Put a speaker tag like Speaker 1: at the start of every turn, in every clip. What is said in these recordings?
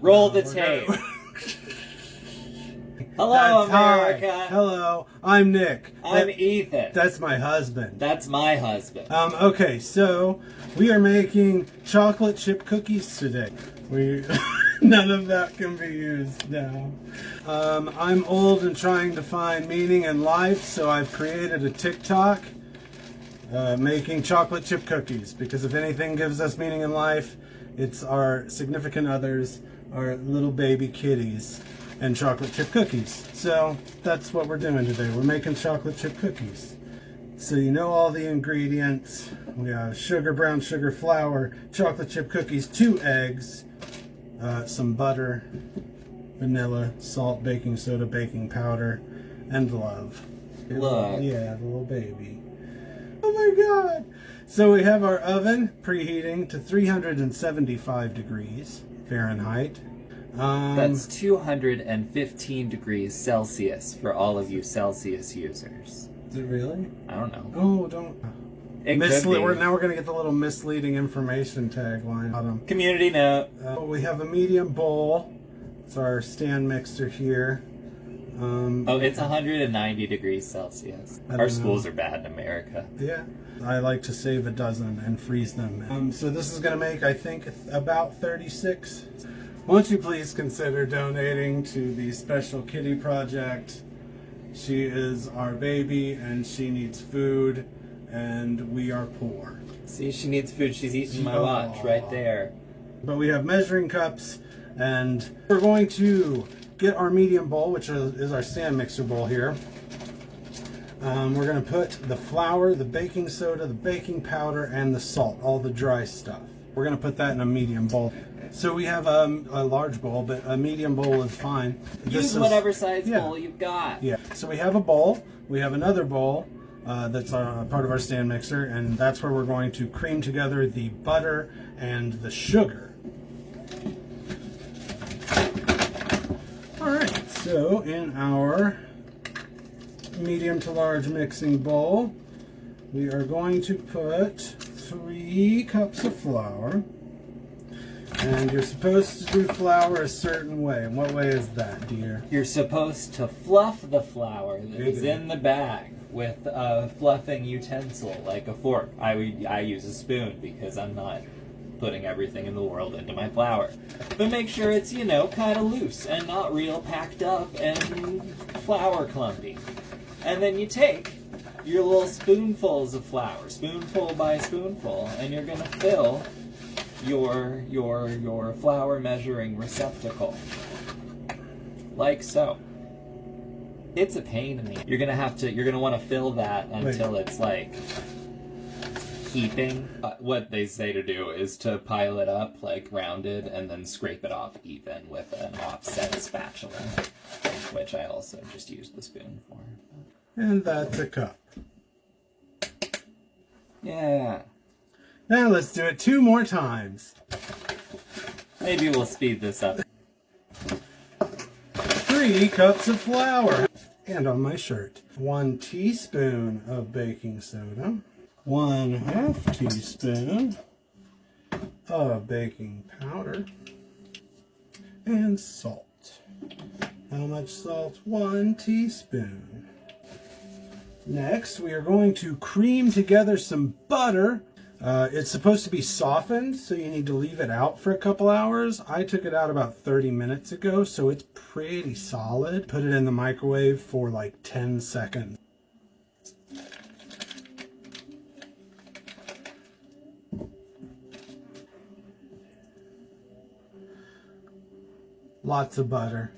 Speaker 1: Roll the tape. Hello, America.
Speaker 2: Hi. Hello, I'm Nick.
Speaker 1: I'm Ethan.
Speaker 2: That's my husband.
Speaker 1: That's my husband.
Speaker 2: Okay, so we are making chocolate chip cookies today. None of that can be used now. I'm old and trying to find meaning in life, so I've created a TikTok making chocolate chip cookies, because if anything gives us meaning in life, it's our significant others, our little baby kitties, and chocolate chip cookies. So that's what we're doing today. We're making chocolate chip cookies. So you know all the ingredients. We have sugar, brown sugar, flour, chocolate chip cookies, 2 eggs, some butter, vanilla, salt, baking soda, baking powder, and love.
Speaker 1: Love.
Speaker 2: Yeah, the little baby. Oh my God. So we have our oven preheating to 375 degrees Fahrenheit.
Speaker 1: That's 215 degrees Celsius for all of you Celsius users.
Speaker 2: Is it really?
Speaker 1: I don't know.
Speaker 2: Oh, don't.
Speaker 1: It could be.
Speaker 2: Now we're going to get the little misleading information tagline on them.
Speaker 1: Community note.
Speaker 2: We have a medium bowl. It's our stand mixer here.
Speaker 1: It's 190 degrees Celsius. Our schools are bad in America.
Speaker 2: Yeah. I like to save a dozen and freeze them. So this is going to make, I think, about 36. Won't you please consider donating to the Special Kitty Project? She is our baby and she needs food, and we are poor.
Speaker 1: See, she needs food. She's eating my watch right there.
Speaker 2: But we have measuring cups, and we're going to get our medium bowl, which is our stand mixer bowl here. We're going to put the flour, the baking soda, the baking powder, and the salt, all the dry stuff. We're going to put that in a medium bowl. So we have a large bowl, but a medium bowl is fine.
Speaker 1: Use whatever size bowl you've got.
Speaker 2: Yeah. So we have a bowl. We have another bowl that's part of our stand mixer, and that's where we're going to cream together the butter and the sugar. All right. So in our medium to large mixing bowl, we are going to put 3 cups of flour. And you're supposed to do flour a certain way. And what way is that, dear?
Speaker 1: You're supposed to fluff the flour that is in the bag with a fluffing utensil, like a fork. I use a spoon because I'm not putting everything in the world into my flour. But make sure it's, kind of loose and not real packed up and flour clumpy. And then you take your little spoonfuls of flour, spoonful by spoonful, and you're going to fill your flour measuring receptacle, like so. It's a pain in the. You're gonna want to fill that until it's like heaping. What they say to do is to pile it up like rounded and then scrape it off even with an offset spatula, which I also just use the spoon for.
Speaker 2: And that's a cup.
Speaker 1: Yeah.
Speaker 2: Now let's do it 2 more times.
Speaker 1: Maybe we'll speed this up.
Speaker 2: 3 cups of flour. And on my shirt, 1 teaspoon of baking soda, 1/2 teaspoon of baking powder, and salt. How much salt? 1 teaspoon. Next, we are going to cream together some butter. It's supposed to be softened, so you need to leave it out for a couple hours. I took it out about 30 minutes ago, so it's pretty solid. Put it in the microwave for like 10 seconds. Lots of butter.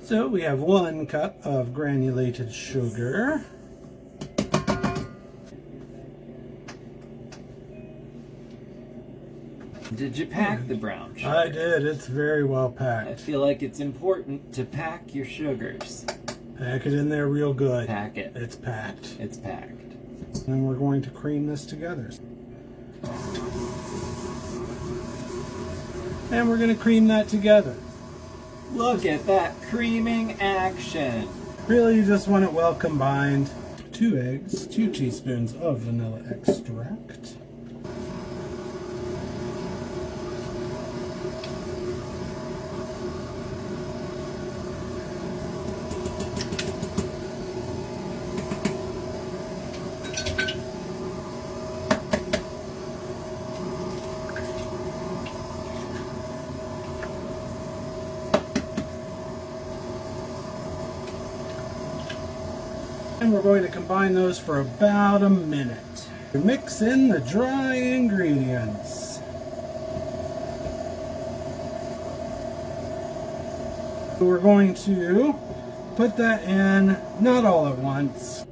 Speaker 2: So we have 1 cup of granulated sugar.
Speaker 1: Did you pack the brown sugar?
Speaker 2: I did. It's very well packed.
Speaker 1: I feel like it's important to pack your sugars.
Speaker 2: Pack it in there real good.
Speaker 1: Pack it.
Speaker 2: It's packed.
Speaker 1: It's packed.
Speaker 2: And we're going to cream this together. And we're going to cream that together.
Speaker 1: Look at that creaming action.
Speaker 2: Really, you just want it well combined. 2 eggs, 2 teaspoons of vanilla extract. And we're going to combine those for about a minute. Mix in the dry ingredients. We're going to put that in, not all at once.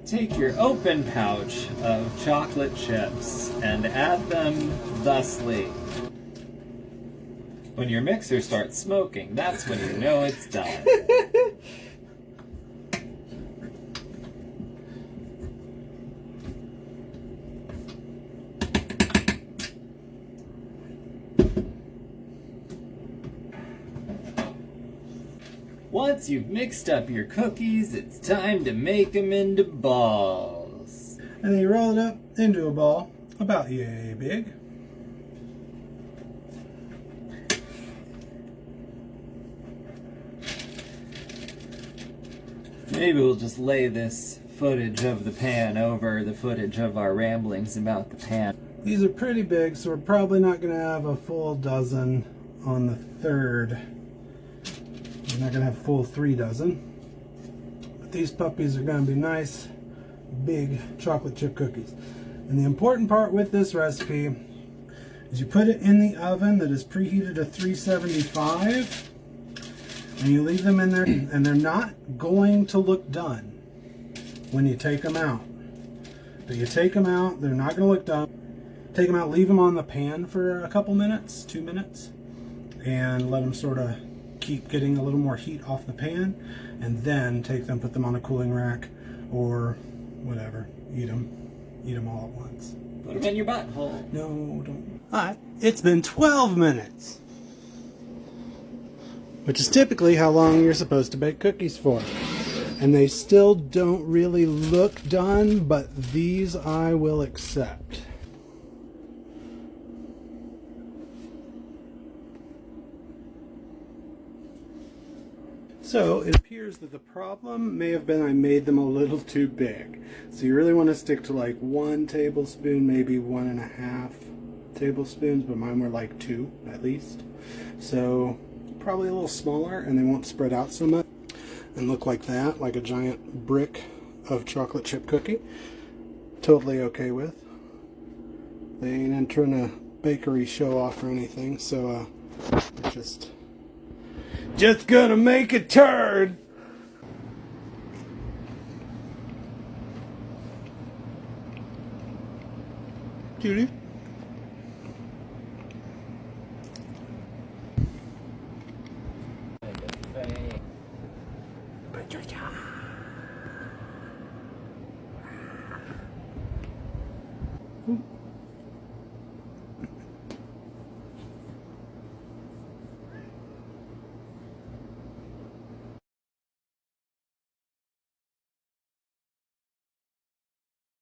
Speaker 1: Take your open pouch of chocolate chips and add them thusly. When your mixer starts smoking, that's when you know it's done. Once you've mixed up your cookies, it's time to make them into balls.
Speaker 2: And then you roll it up into a ball, about yay big.
Speaker 1: Maybe we'll just lay this footage of the pan over the footage of our ramblings about the pan.
Speaker 2: These are pretty big, so we're probably not going to have a full dozen on the third. We're not going to have full 3 dozen. But these puppies are going to be nice, big chocolate chip cookies. And the important part with this recipe is you put it in the oven that is preheated to 375, and you leave them in there, and they're not going to look done when you take them out. But you take them out, they're not going to look done. Take them out, leave them on the pan for a couple minutes, 2 minutes, and let them sort of keep getting a little more heat off the pan, and then take them, put them on a cooling rack or whatever. Eat them all at once.
Speaker 1: Put them in your butthole.
Speaker 2: No, don't. Alright, it's been 12 minutes, which is typically how long you're supposed to bake cookies for. And they still don't really look done, but these I will accept. So it appears that the problem may have been I made them a little too big. So you really want to stick to like 1 tablespoon, maybe 1.5 tablespoons, but mine were like 2 at least. So probably a little smaller, and they won't spread out so much and look like that, like a giant brick of chocolate chip cookie. Totally okay with. They ain't entering a bakery show off or anything, so just gonna make a turd. Judy? Patricia.